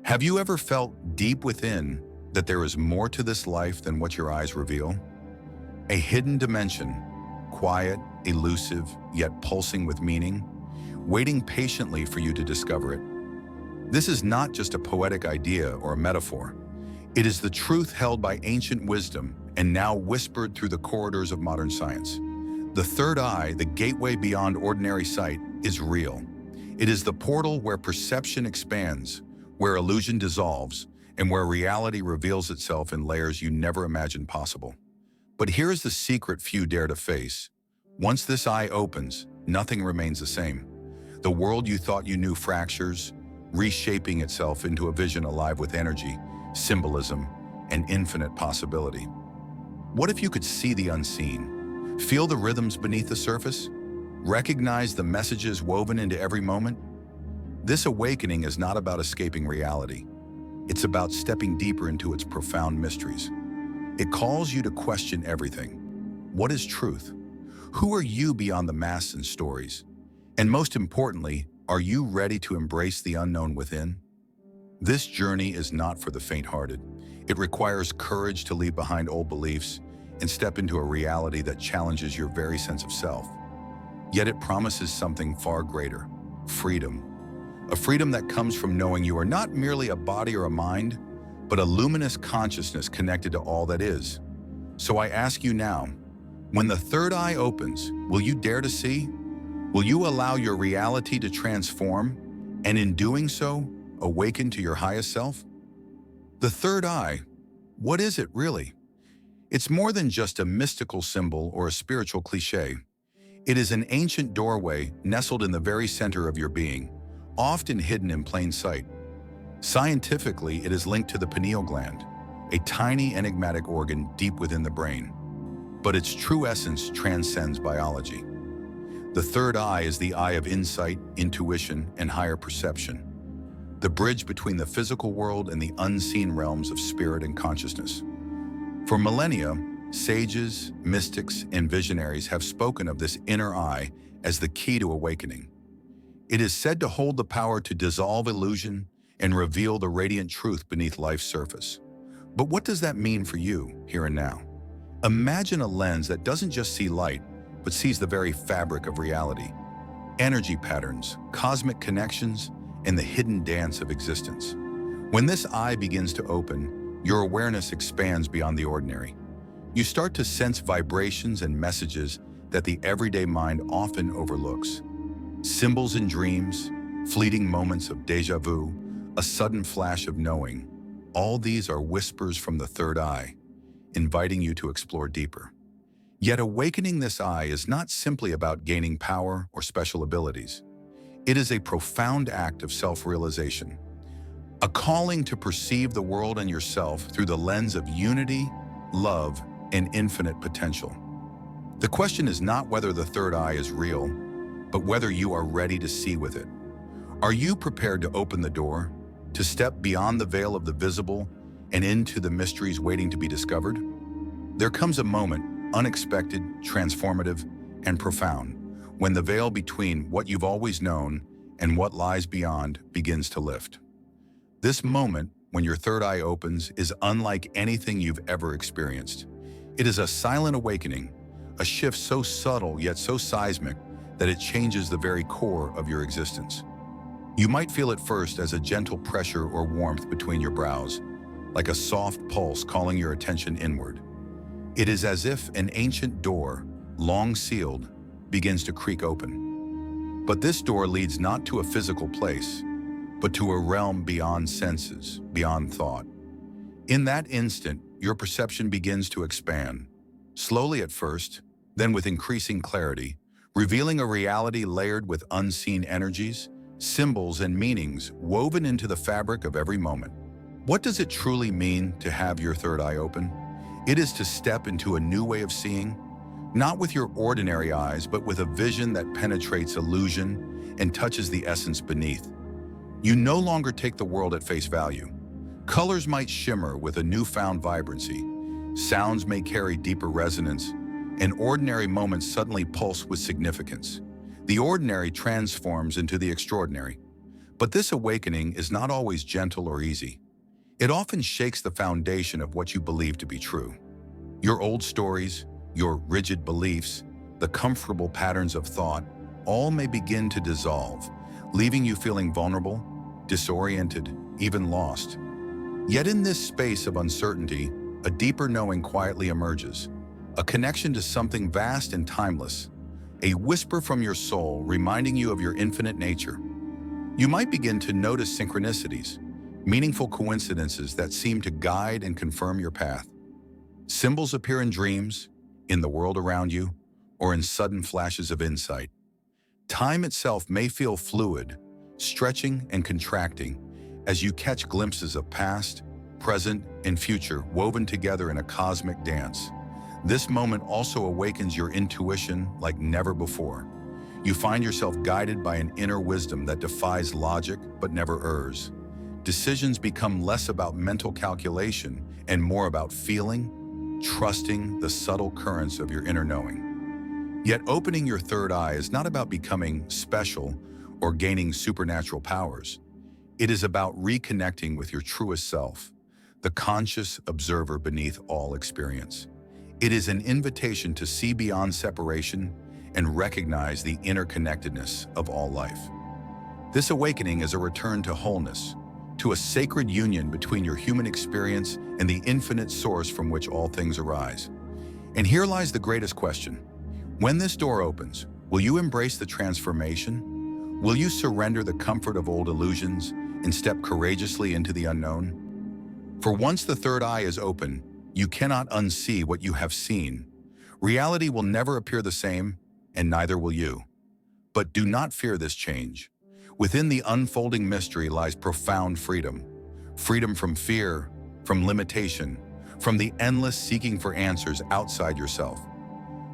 Have you ever felt deep within that there is more to this life than what your eyes reveal? A hidden dimension, quiet, elusive, yet pulsing with meaning, waiting patiently for you to discover it. This is not just a poetic idea or a metaphor. It is the truth held by ancient wisdom and now whispered through the corridors of modern science. The third eye, the gateway beyond ordinary sight, is real. It is the portal where perception expands, where illusion dissolves, and where reality reveals itself in layers you never imagined possible. But here's the secret few dare to face. Once this eye opens, nothing remains the same. The world you thought you knew fractures, reshaping itself into a vision alive with energy, symbolism, and infinite possibility. What if you could see the unseen? Feel the rhythms beneath the surface? Recognize the messages woven into every moment? This awakening is not about escaping reality. It's about stepping deeper into its profound mysteries. It calls you to question everything. What is truth? Who are you beyond the masks and stories? And most importantly, are you ready to embrace the unknown within? This journey is not for the faint-hearted. It requires courage to leave behind old beliefs and step into a reality that challenges your very sense of self. Yet it promises something far greater: freedom. A freedom that comes from knowing you are not merely a body or a mind, but a luminous consciousness connected to all that is. So I ask you now, when the third eye opens, will you dare to see? Will you allow your reality to transform, and in doing so, awaken to your highest self? The third eye, what is it really? It's more than just a mystical symbol or a spiritual cliché. It is an ancient doorway nestled in the very center of your being, often hidden in plain sight. Scientifically, it is linked to the pineal gland, a tiny enigmatic organ deep within the brain. But its true essence transcends biology. The third eye is the eye of insight, intuition, and higher perception, the bridge between the physical world and the unseen realms of spirit and consciousness. For millennia, sages, mystics, and visionaries have spoken of this inner eye as the key to awakening. It is said to hold the power to dissolve illusion and reveal the radiant truth beneath life's surface. But what does that mean for you, here and now? Imagine a lens that doesn't just see light, but sees the very fabric of reality. Energy patterns, cosmic connections, and the hidden dance of existence. When this eye begins to open, your awareness expands beyond the ordinary. You start to sense vibrations and messages that the everyday mind often overlooks. Symbols in dreams, fleeting moments of déjà vu, a sudden flash of knowing. All these are whispers from the third eye, inviting you to explore deeper. Yet awakening this eye is not simply about gaining power or special abilities. It is a profound act of self-realization, a calling to perceive the world and yourself through the lens of unity, love, and infinite potential. The question is not whether the third eye is real, but whether you are ready to see with it. Are you prepared to open the door, to step beyond the veil of the visible and into the mysteries waiting to be discovered? There comes a moment, unexpected, transformative, and profound, when the veil between what you've always known and what lies beyond begins to lift. This moment, when your third eye opens, is unlike anything you've ever experienced. It is a silent awakening, a shift so subtle yet so seismic that it changes the very core of your existence. You might feel it first as a gentle pressure or warmth between your brows, like a soft pulse calling your attention inward. It is as if an ancient door, long sealed, begins to creak open. But this door leads not to a physical place, but to a realm beyond senses, beyond thought. In that instant, your perception begins to expand, slowly at first, then with increasing clarity, revealing a reality layered with unseen energies, symbols, and meanings woven into the fabric of every moment. What does it truly mean to have your third eye open? It is to step into a new way of seeing, not with your ordinary eyes, but with a vision that penetrates illusion and touches the essence beneath. You no longer take the world at face value. Colors might shimmer with a newfound vibrancy, sounds may carry deeper resonance, and ordinary moments suddenly pulse with significance. The ordinary transforms into the extraordinary. But this awakening is not always gentle or easy. It often shakes the foundation of what you believe to be true. Your old stories, your rigid beliefs, the comfortable patterns of thought, all may begin to dissolve, leaving you feeling vulnerable, disoriented, even lost. Yet in this space of uncertainty, a deeper knowing quietly emerges, a connection to something vast and timeless, a whisper from your soul reminding you of your infinite nature. You might begin to notice synchronicities, meaningful coincidences that seem to guide and confirm your path. Symbols appear in dreams, in the world around you, or in sudden flashes of insight. Time itself may feel fluid, stretching and contracting as you catch glimpses of past, present, and future woven together in a cosmic dance. This moment also awakens your intuition like never before. You find yourself guided by an inner wisdom that defies logic but never errs. Decisions become less about mental calculation and more about feeling, trusting the subtle currents of your inner knowing. Yet opening your third eye is not about becoming special or gaining supernatural powers. It is about reconnecting with your truest self, the conscious observer beneath all experience. It is an invitation to see beyond separation and recognize the interconnectedness of all life. This awakening is a return to wholeness, to a sacred union between your human experience and the infinite source from which all things arise. And here lies the greatest question. When this door opens, will you embrace the transformation? Will you surrender the comfort of old illusions and step courageously into the unknown? For once the third eye is open, you cannot unsee what you have seen. Reality will never appear the same, and neither will you. But do not fear this change. Within the unfolding mystery lies profound freedom. Freedom from fear, from limitation, from the endless seeking for answers outside yourself.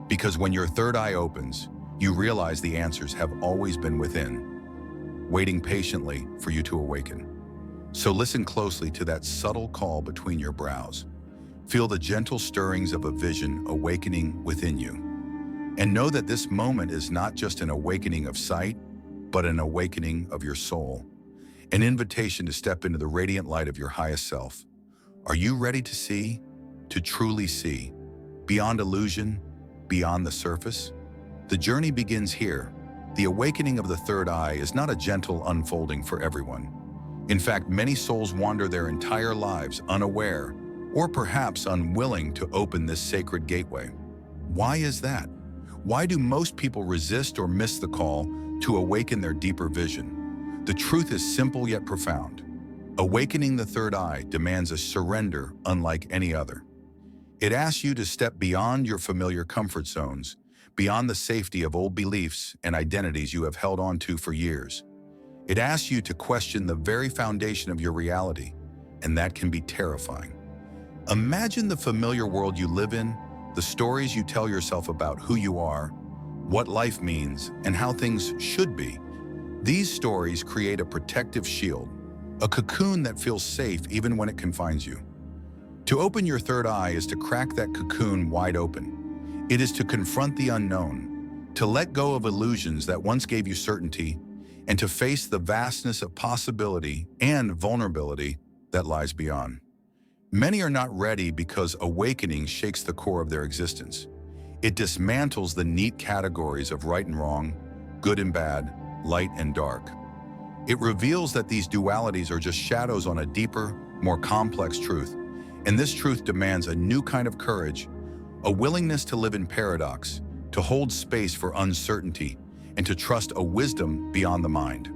Because when your third eye opens, you realize the answers have always been within, waiting patiently for you to awaken. So listen closely to that subtle call between your brows. Feel the gentle stirrings of a vision awakening within you. And know that this moment is not just an awakening of sight, but an awakening of your soul. An invitation to step into the radiant light of your highest self. Are you ready to see? To truly see? Beyond illusion? Beyond the surface? The journey begins here. The awakening of the third eye is not a gentle unfolding for everyone. In fact, many souls wander their entire lives unaware, or perhaps unwilling to open this sacred gateway. Why is that? Why do most people resist or miss the call to awaken their deeper vision? The truth is simple yet profound. Awakening the third eye demands a surrender unlike any other. It asks you to step beyond your familiar comfort zones, beyond the safety of old beliefs and identities you have held on to for years. It asks you to question the very foundation of your reality, and that can be terrifying. Imagine the familiar world you live in, the stories you tell yourself about who you are, what life means, and how things should be. These stories create a protective shield, a cocoon that feels safe even when it confines you. To open your third eye is to crack that cocoon wide open. It is to confront the unknown, to let go of illusions that once gave you certainty, and to face the vastness of possibility and vulnerability that lies beyond. Many are not ready because awakening shakes the core of their existence. It dismantles the neat categories of right and wrong, good and bad, light and dark. It reveals that these dualities are just shadows on a deeper, more complex truth, and this truth demands a new kind of courage, a willingness to live in paradox, to hold space for uncertainty, and to trust a wisdom beyond the mind.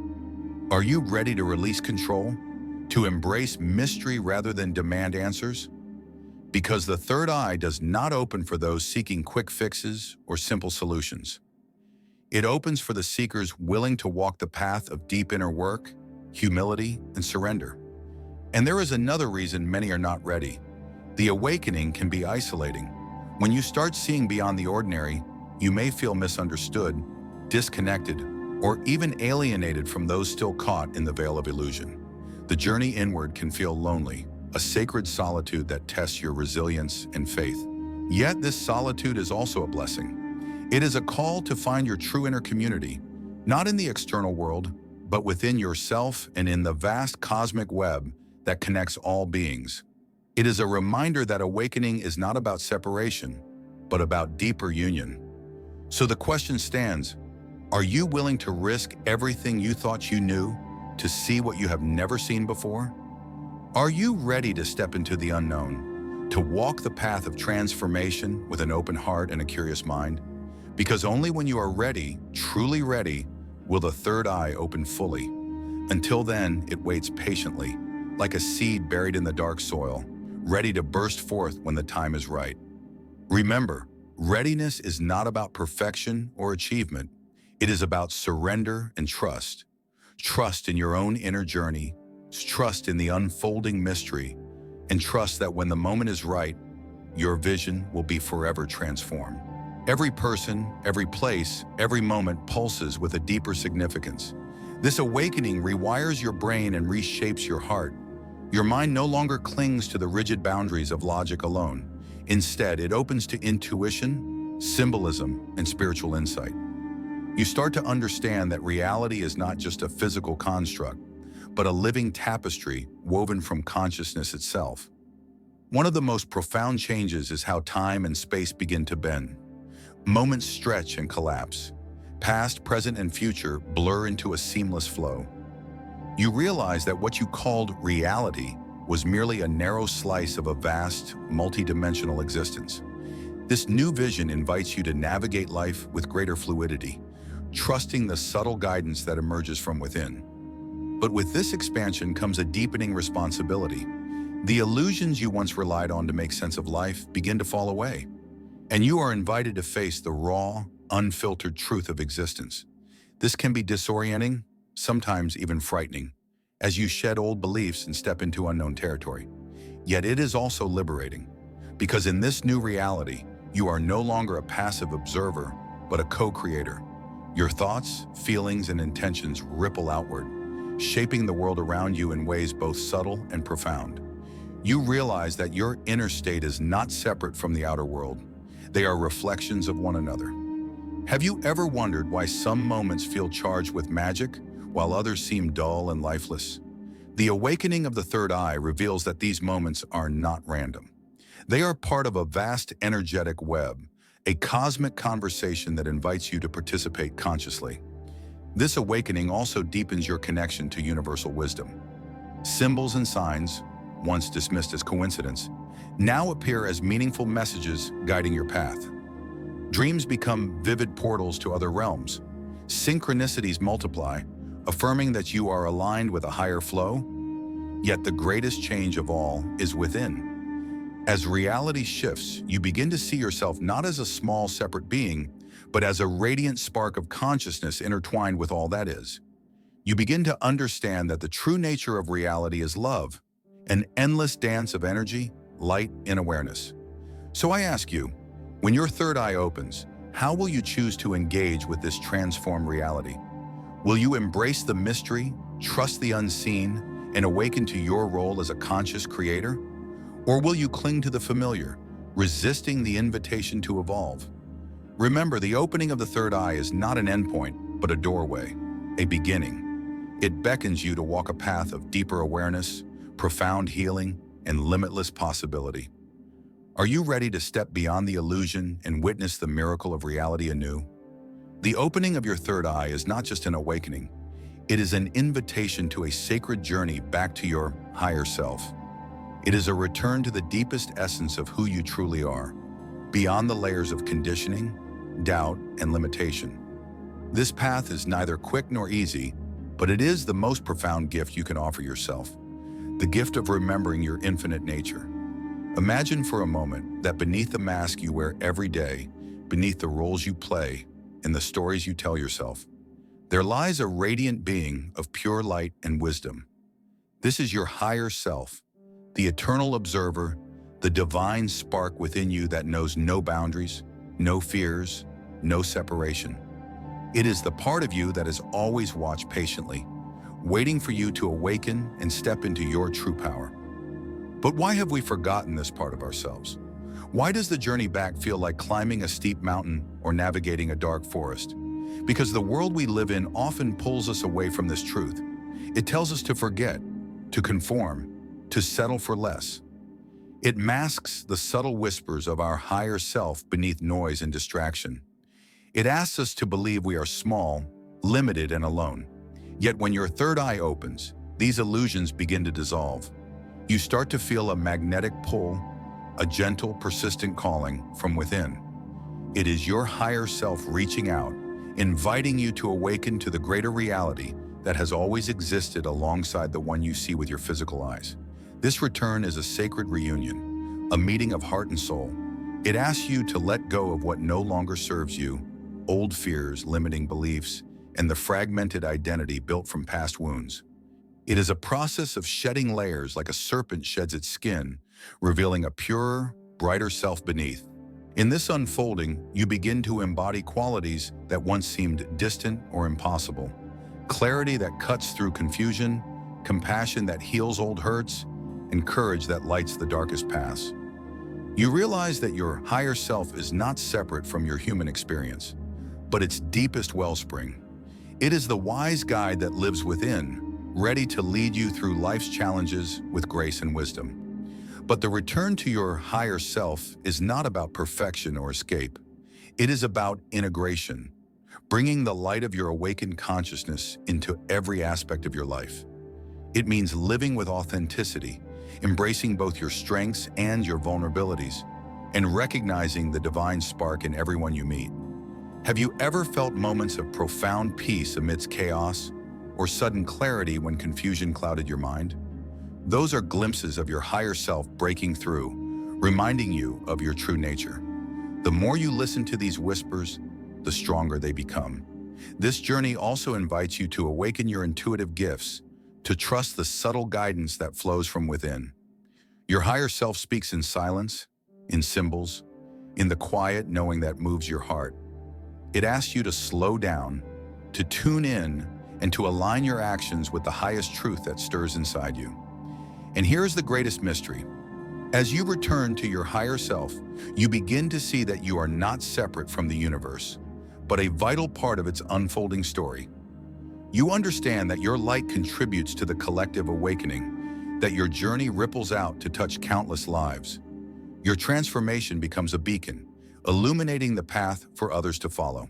Are you ready to release control? To embrace mystery rather than demand answers? Because the third eye does not open for those seeking quick fixes or simple solutions. It opens for the seekers willing to walk the path of deep inner work, humility, and surrender. And there is another reason many are not ready. The awakening can be isolating. When you start seeing beyond the ordinary, you may feel misunderstood, disconnected, or even alienated from those still caught in the veil of illusion. The journey inward can feel lonely, a sacred solitude that tests your resilience and faith. Yet this solitude is also a blessing. It is a call to find your true inner community, not in the external world, but within yourself and in the vast cosmic web that connects all beings. It is a reminder that awakening is not about separation, but about deeper union. So the question stands, are you willing to risk everything you thought you knew to see what you have never seen before? Are you ready to step into the unknown, to walk the path of transformation with an open heart and a curious mind? Because only when you are ready, truly ready, will the third eye open fully. Until then, it waits patiently, like a seed buried in the dark soil, ready to burst forth when the time is right. Remember, readiness is not about perfection or achievement. It is about surrender and trust. Trust in your own inner journey, trust in the unfolding mystery, and trust that when the moment is right, your vision will be forever transformed. Every person, every place, every moment pulses with a deeper significance. This awakening rewires your brain and reshapes your heart. Your mind no longer clings to the rigid boundaries of logic alone. Instead, it opens to intuition, symbolism, and spiritual insight. You start to understand that reality is not just a physical construct, but a living tapestry woven from consciousness itself. One of the most profound changes is how time and space begin to bend. Moments stretch and collapse. Past, present, and future blur into a seamless flow. You realize that what you called reality was merely a narrow slice of a vast, multidimensional existence. This new vision invites you to navigate life with greater fluidity, trusting the subtle guidance that emerges from within. But with this expansion comes a deepening responsibility. The illusions you once relied on to make sense of life begin to fall away, and you are invited to face the raw, unfiltered truth of existence. This can be disorienting, sometimes even frightening, as you shed old beliefs and step into unknown territory. Yet it is also liberating, because in this new reality, you are no longer a passive observer, but a co-creator. Your thoughts, feelings, and intentions ripple outward, shaping the world around you in ways both subtle and profound. You realize that your inner state is not separate from the outer world. They are reflections of one another. Have you ever wondered why some moments feel charged with magic, while others seem dull and lifeless? The awakening of the third eye reveals that these moments are not random. They are part of a vast energetic web, a cosmic conversation that invites you to participate consciously. This awakening also deepens your connection to universal wisdom. Symbols and signs, once dismissed as coincidence, now appear as meaningful messages guiding your path. Dreams become vivid portals to other realms. Synchronicities multiply, affirming that you are aligned with a higher flow. Yet the greatest change of all is within. As reality shifts, you begin to see yourself not as a small, separate being, but as a radiant spark of consciousness intertwined with all that is. You begin to understand that the true nature of reality is love, an endless dance of energy, light, and awareness. So I ask you, when your third eye opens, how will you choose to engage with this transformed reality? Will you embrace the mystery, trust the unseen, and awaken to your role as a conscious creator? Or will you cling to the familiar, resisting the invitation to evolve? Remember, the opening of the third eye is not an endpoint, but a doorway, a beginning. It beckons you to walk a path of deeper awareness, profound healing, and limitless possibility. Are you ready to step beyond the illusion and witness the miracle of reality anew? The opening of your third eye is not just an awakening. It is an invitation to a sacred journey back to your higher self. It is a return to the deepest essence of who you truly are, beyond the layers of conditioning, doubt, and limitation. This path is neither quick nor easy, but it is the most profound gift you can offer yourself, the gift of remembering your infinite nature. Imagine for a moment that beneath the mask you wear every day, beneath the roles you play, and the stories you tell yourself, there lies a radiant being of pure light and wisdom. This is your higher self, the eternal observer, the divine spark within you that knows no boundaries, no fears, no separation. It is the part of you that has always watched patiently, waiting for you to awaken and step into your true power. But why have we forgotten this part of ourselves? Why does the journey back feel like climbing a steep mountain or navigating a dark forest? Because the world we live in often pulls us away from this truth. It tells us to forget, to conform, to settle for less. It masks the subtle whispers of our higher self beneath noise and distraction. It asks us to believe we are small, limited, and alone. Yet when your third eye opens, these illusions begin to dissolve. You start to feel a magnetic pull, a gentle, persistent calling from within. It is your higher self reaching out, inviting you to awaken to the greater reality that has always existed alongside the one you see with your physical eyes. This return is a sacred reunion, a meeting of heart and soul. It asks you to let go of what no longer serves you, old fears, limiting beliefs, and the fragmented identity built from past wounds. It is a process of shedding layers like a serpent sheds its skin, revealing a purer, brighter self beneath. In this unfolding, you begin to embody qualities that once seemed distant or impossible. Clarity that cuts through confusion, compassion that heals old hurts, and courage that lights the darkest paths. You realize that your higher self is not separate from your human experience, but its deepest wellspring. It is the wise guide that lives within, ready to lead you through life's challenges with grace and wisdom. But the return to your higher self is not about perfection or escape. It is about integration, bringing the light of your awakened consciousness into every aspect of your life. It means living with authenticity, embracing both your strengths and your vulnerabilities, and recognizing the divine spark in everyone you meet. Have you ever felt moments of profound peace amidst chaos, or sudden clarity when confusion clouded your mind? Those are glimpses of your higher self breaking through, reminding you of your true nature. The more you listen to these whispers, the stronger they become. This journey also invites you to awaken your intuitive gifts, to trust the subtle guidance that flows from within. Your higher self speaks in silence, in symbols, in the quiet knowing that moves your heart. It asks you to slow down, to tune in, and to align your actions with the highest truth that stirs inside you. And here's the greatest mystery. As you return to your higher self, you begin to see that you are not separate from the universe, but a vital part of its unfolding story. You understand that your light contributes to the collective awakening, that your journey ripples out to touch countless lives. Your transformation becomes a beacon, illuminating the path for others to follow.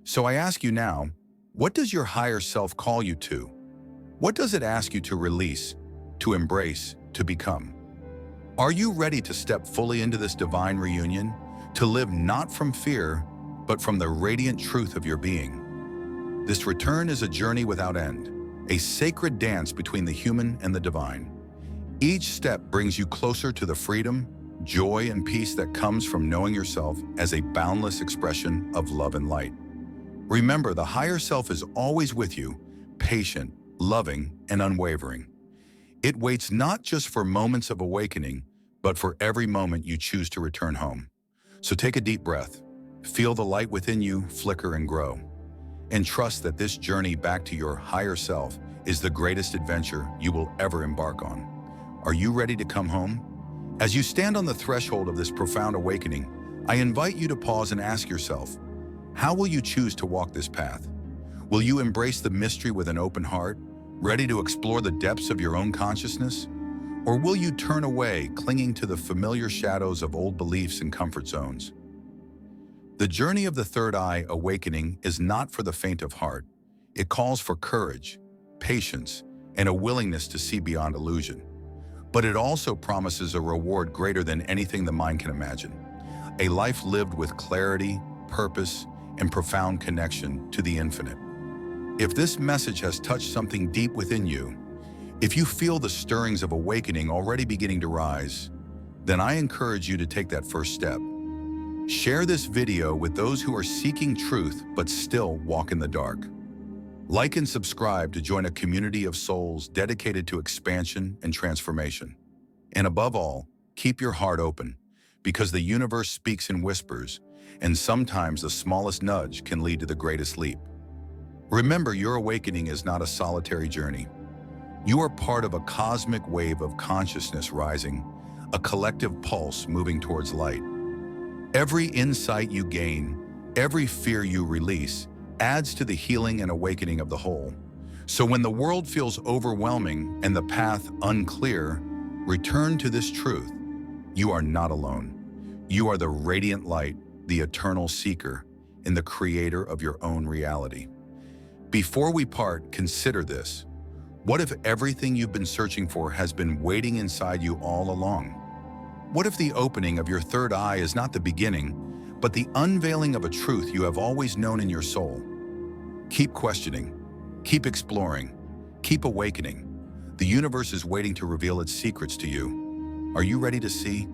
So I ask you now, what does your higher self call you to? What does it ask you to release, to embrace, to become? Are you ready to step fully into this divine reunion, to live not from fear, but from the radiant truth of your being? This return is a journey without end, a sacred dance between the human and the divine. Each step brings you closer to the freedom, joy, and peace that comes from knowing yourself as a boundless expression of love and light. Remember, the higher self is always with you, patient, loving, and unwavering. It waits not just for moments of awakening, but for every moment you choose to return home. So take a deep breath, feel the light within you flicker and grow, and trust that this journey back to your higher self is the greatest adventure you will ever embark on. Are you ready to come home? As you stand on the threshold of this profound awakening, I invite you to pause and ask yourself, how will you choose to walk this path? Will you embrace the mystery with an open heart, ready to explore the depths of your own consciousness? Or will you turn away, clinging to the familiar shadows of old beliefs and comfort zones? The journey of the third eye awakening is not for the faint of heart. It calls for courage, patience, and a willingness to see beyond illusion. But it also promises a reward greater than anything the mind can imagine. A life lived with clarity, purpose, and profound connection to the infinite. If this message has touched something deep within you, if you feel the stirrings of awakening already beginning to rise, then I encourage you to take that first step. Share this video with those who are seeking truth but still walk in the dark. Like and subscribe to join a community of souls dedicated to expansion and transformation. And above all, keep your heart open, because the universe speaks in whispers, and sometimes the smallest nudge can lead to the greatest leap. Remember, your awakening is not a solitary journey. You are part of a cosmic wave of consciousness rising, a collective pulse moving towards light. Every insight you gain, every fear you release, adds to the healing and awakening of the whole. So when the world feels overwhelming and the path unclear, return to this truth. You are not alone. You are the radiant light, the eternal seeker, and the creator of your own reality. Before we part, consider this. What if everything you've been searching for has been waiting inside you all along? What if the opening of your third eye is not the beginning, but the unveiling of a truth you have always known in your soul? Keep questioning, keep exploring, keep awakening. The universe is waiting to reveal its secrets to you. Are you ready to see?